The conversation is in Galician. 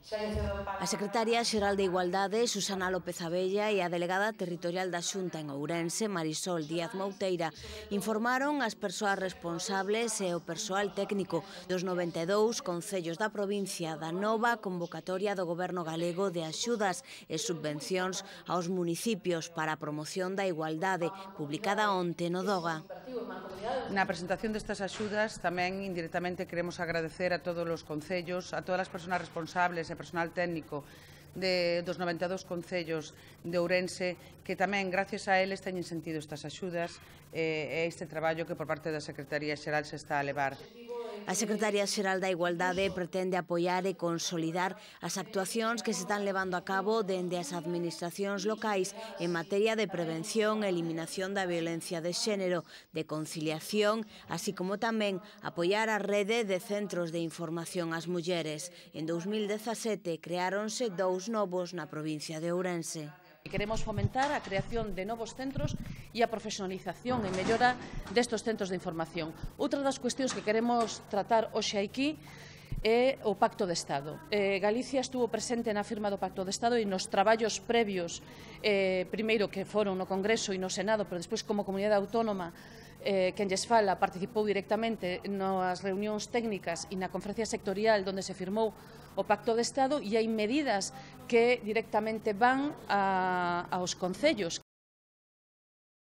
A secretaria xeral de Igualdade, Susana López Abella, e a delegada territorial da Xunta en Ourense, Marisol Díaz Mouteira, informaron as persoas responsables e o persoal técnico dos 92 concellos da provincia da nova convocatoria do Goberno galego de axudas e subvencións aos municipios para a promoción da igualdade, publicada onte no DOGA. Na presentación destas axudas tamén indirectamente queremos agradecer a todos os concellos, a todas as persoas responsables e personal técnico dos 92 concellos de Ourense, que tamén, gracias a eles, teñen sentido estas axudas e este traballo que por parte da Secretaría Xeral se está a levar. A Secretaría Xeral da Igualdade pretende apoiar e consolidar as actuacións que se están levando a cabo dende as administracións locais en materia de prevención e eliminación da violencia de xénero, de conciliación, así como tamén apoiar a rede de centros de información ás mulleres. En 2017 creáronse 2 novos na provincia de Ourense. Queremos fomentar a creación de novos centros e a profesionalización e mellora destes centros de información. Outra das cuestións que queremos tratar hoxe aquí é o Pacto de Estado. Galicia estuvo presente na firma do Pacto de Estado e nos traballos previos, primeiro que foron no Congreso e no Senado, pero despois como comunidade autónoma, quen lles fala participou directamente nas reunións técnicas e na conferencia sectorial onde se firmou o Pacto de Estado, e hai medidas que directamente van aos concellos.